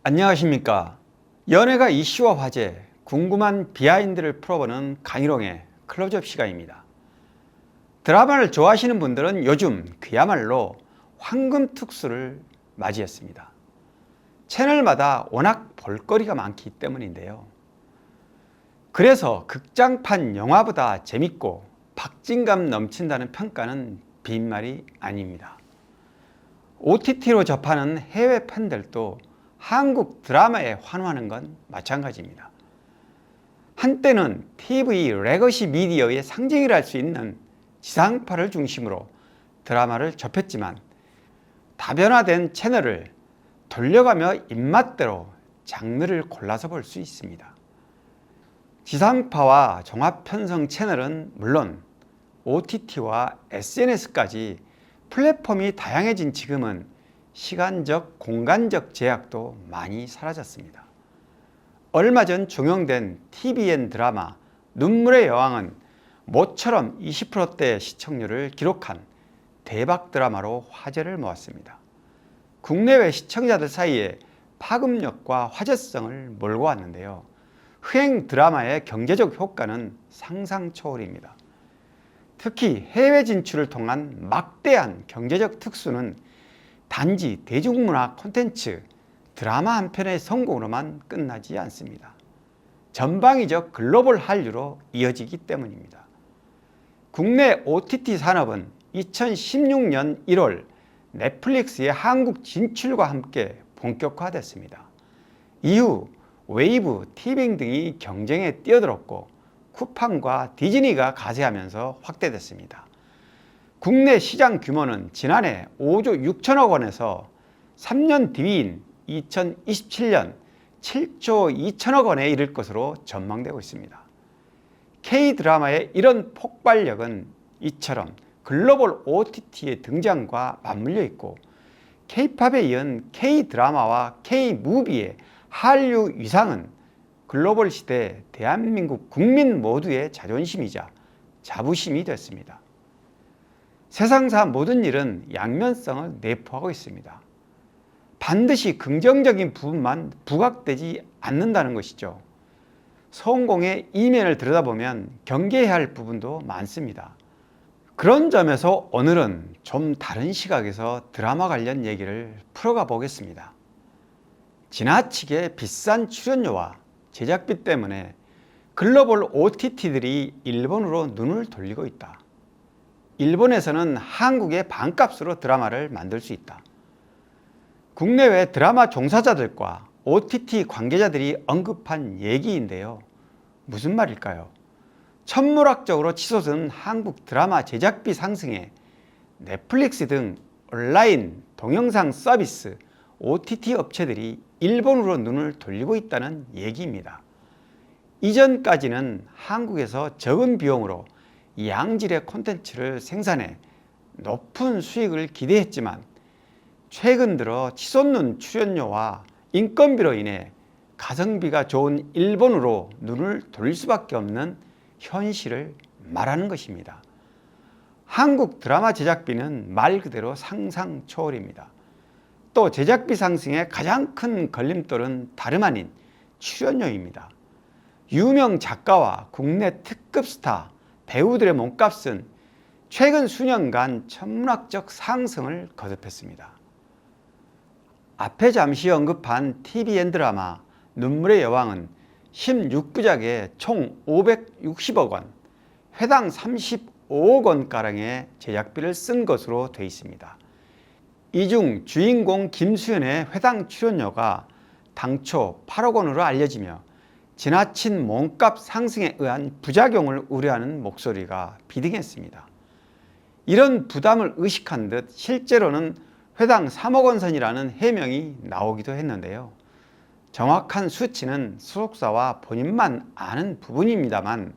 안녕하십니까. 연예가 이슈와 화제, 궁금한 비하인드를 풀어보는 강희롱의 클로즈업 시간입니다. 드라마를 좋아하시는 분들은 요즘 그야말로 황금 특수를 맞이했습니다. 채널마다 워낙 볼거리가 많기 때문인데요. 그래서 극장판 영화보다 재밌고 박진감 넘친다는 평가는 빈말이 아닙니다. OTT로 접하는 해외 팬들도 한국 드라마에 환호하는 건 마찬가지입니다. 한때는 TV 레거시 미디어의 상징이라 할 수 있는 지상파를 중심으로 드라마를 접했지만 다변화된 채널을 돌려가며 입맛대로 장르를 골라서 볼 수 있습니다. 지상파와 종합편성 채널은 물론 OTT와 SNS까지 플랫폼이 다양해진 지금은 시간적, 공간적 제약도 많이 사라졌습니다. 얼마 전 종영된 TVN 드라마 눈물의 여왕은 모처럼 20%대 시청률을 기록한 대박 드라마로 화제를 모았습니다. 국내외 시청자들 사이에 파급력과 화제성을 몰고 왔는데요. 흥행 드라마의 경제적 효과는 상상 초월입니다. 특히 해외 진출을 통한 막대한 경제적 특수는 단지 대중문화 콘텐츠 드라마 한 편의 성공으로만 끝나지 않습니다. 전방위적 글로벌 한류로 이어지기 때문입니다. 국내 OTT 산업은 2016년 1월 넷플릭스의 한국 진출과 함께 본격화됐습니다. 이후 웨이브, 티빙 등이 경쟁에 뛰어들었고 쿠팡과 디즈니가 가세하면서 확대됐습니다. 국내 시장 규모는 지난해 5조 6천억 원에서 3년 뒤인 2027년 7조 2천억 원에 이를 것으로 전망되고 있습니다. K-드라마의 이런 폭발력은 이처럼 글로벌 OTT의 등장과 맞물려 있고 K-팝에 이은 K-드라마와 K-무비의 한류 위상은 글로벌 시대 대한민국 국민 모두의 자존심이자 자부심이 됐습니다. 세상사 모든 일은 양면성을 내포하고 있습니다. 반드시 긍정적인 부분만 부각되지 않는다는 것이죠. 성공의 이면을 들여다보면 경계해야 할 부분도 많습니다. 그런 점에서 오늘은 좀 다른 시각에서 드라마 관련 얘기를 풀어가 보겠습니다. 지나치게 비싼 출연료와 제작비 때문에 글로벌 OTT들이 일본으로 눈을 돌리고 있다. 일본에서는 한국의 반값으로 드라마를 만들 수 있다. 국내외 드라마 종사자들과 OTT 관계자들이 언급한 얘기인데요. 무슨 말일까요? 천문학적으로 치솟은 한국 드라마 제작비 상승에 넷플릭스 등 온라인 동영상 서비스 OTT 업체들이 일본으로 눈을 돌리고 있다는 얘기입니다. 이전까지는 한국에서 적은 비용으로 양질의 콘텐츠를 생산해 높은 수익을 기대했지만 최근 들어 치솟는 출연료와 인건비로 인해 가성비가 좋은 일본으로 눈을 돌릴 수밖에 없는 현실을 말하는 것입니다. 한국 드라마 제작비는 말 그대로 상상 초월입니다. 또 제작비 상승의 가장 큰 걸림돌은 다름 아닌 출연료입니다. 유명 작가와 국내 특급 스타, 배우들의 몸값은 최근 수년간 천문학적 상승을 거듭했습니다. 앞에 잠시 언급한 TVN 드라마 눈물의 여왕은 16부작에 총 560억 원, 회당 35억 원가량의 제작비를 쓴 것으로 되어 있습니다. 이 중 주인공 김수현의 회당 출연료가 당초 8억 원으로 알려지며 지나친 몸값 상승에 의한 부작용을 우려하는 목소리가 비등했습니다. 이런 부담을 의식한 듯 실제로는 회당 3억 원 선이라는 해명이 나오기도 했는데요. 정확한 수치는 소속사와 본인만 아는 부분입니다만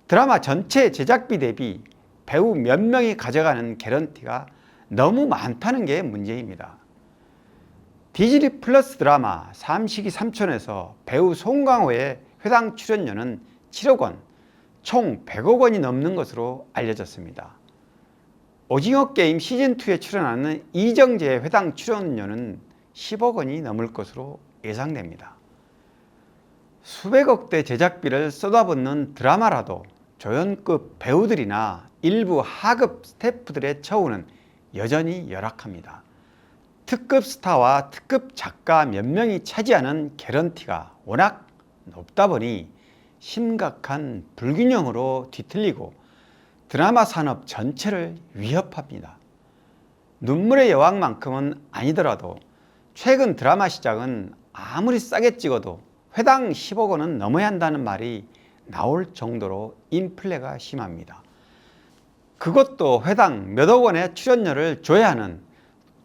드라마 전체 제작비 대비 배우 몇 명이 가져가는 개런티가 너무 많다는 게 문제입니다. 디즈니 플러스 드라마 삼식이 삼촌에서 배우 송강호의 회당 출연료는 7억 원, 총 100억 원이 넘는 것으로 알려졌습니다. 오징어 게임 시즌2에 출연하는 이정재의 회당 출연료는 10억 원이 넘을 것으로 예상됩니다. 수백억대 제작비를 쏟아붓는 드라마라도 조연급 배우들이나 일부 하급 스태프들의 처우는 여전히 열악합니다. 특급 스타와 특급 작가 몇 명이 차지하는 개런티가 워낙 높다 보니 심각한 불균형으로 뒤틀리고 드라마 산업 전체를 위협합니다. 눈물의 여왕만큼은 아니더라도 최근 드라마 시장은 아무리 싸게 찍어도 회당 10억 원은 넘어야 한다는 말이 나올 정도로 인플레가 심합니다. 그것도 회당 몇억 원의 출연료를 줘야 하는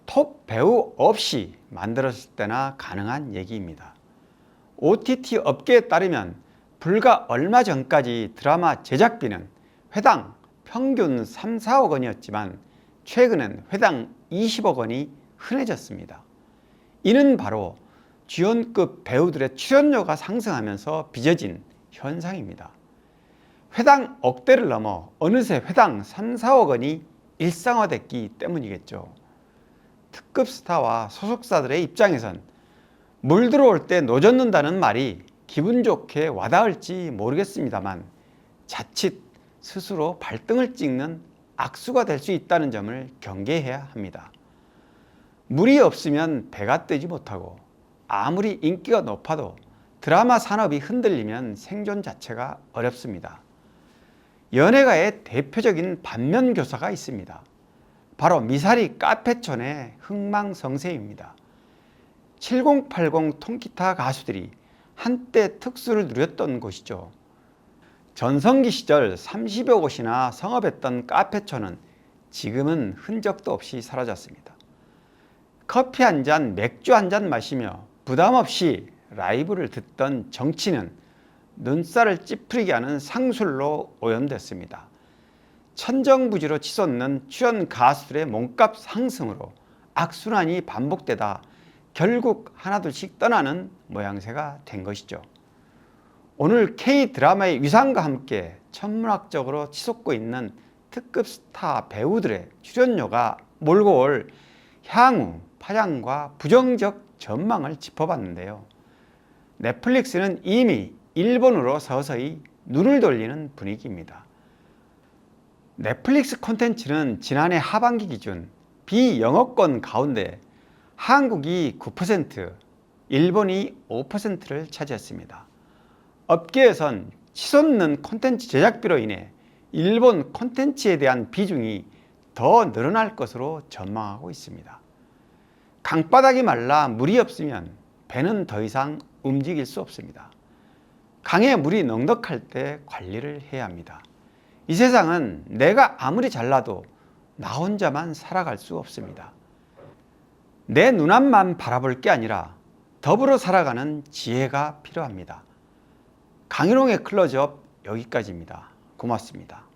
톱 배우 없이 만들었을 때나 가능한 얘기입니다. OTT 업계에 따르면 불과 얼마 전까지 드라마 제작비는 회당 평균 3, 4억 원이었지만 최근엔 회당 20억 원이 흔해졌습니다. 이는 바로 주연급 배우들의 출연료가 상승하면서 빚어진 현상입니다. 회당 억대를 넘어 어느새 회당 3, 4억 원이 일상화됐기 때문이겠죠. 특급 스타와 소속사들의 입장에선 물 들어올 때 노젓는다는 말이 기분 좋게 와닿을지 모르겠습니다만 자칫 스스로 발등을 찍는 악수가 될 수 있다는 점을 경계해야 합니다. 물이 없으면 배가 뜨지 못하고 아무리 인기가 높아도 드라마 산업이 흔들리면 생존 자체가 어렵습니다. 연예가의 대표적인 반면교사가 있습니다. 바로 미사리 카페촌의 흥망성쇠입니다. 7080 통기타 가수들이 한때 특수를 누렸던 곳이죠. 전성기 시절 30여 곳이나 성업했던 카페촌은 지금은 흔적도 없이 사라졌습니다. 커피 한 잔, 맥주 한 잔 마시며 부담 없이 라이브를 듣던 정치는 눈살을 찌푸리게 하는 상술로 오염됐습니다. 천정부지로 치솟는 출연 가수들의 몸값 상승으로 악순환이 반복되다 결국 하나둘씩 떠나는 모양새가 된 것이죠. 오늘 K드라마의 위상과 함께 천문학적으로 치솟고 있는 특급 스타 배우들의 출연료가 몰고 올 향후 파장과 부정적 전망을 짚어봤는데요. 넷플릭스는 이미 일본으로 서서히 눈을 돌리는 분위기입니다. 넷플릭스 콘텐츠는 지난해 하반기 기준 비영어권 가운데 한국이 9%, 일본이 5%를 차지했습니다. 업계에선 치솟는 콘텐츠 제작비로 인해 일본 콘텐츠에 대한 비중이 더 늘어날 것으로 전망하고 있습니다. 강바닥이 말라 물이 없으면 배는 더 이상 움직일 수 없습니다. 강에 물이 넉넉할 때 관리를 해야 합니다. 이 세상은 내가 아무리 잘나도 나 혼자만 살아갈 수 없습니다. 내 눈앞만 바라볼 게 아니라 더불어 살아가는 지혜가 필요합니다. 강일홍의 클로즈업 여기까지입니다. 고맙습니다.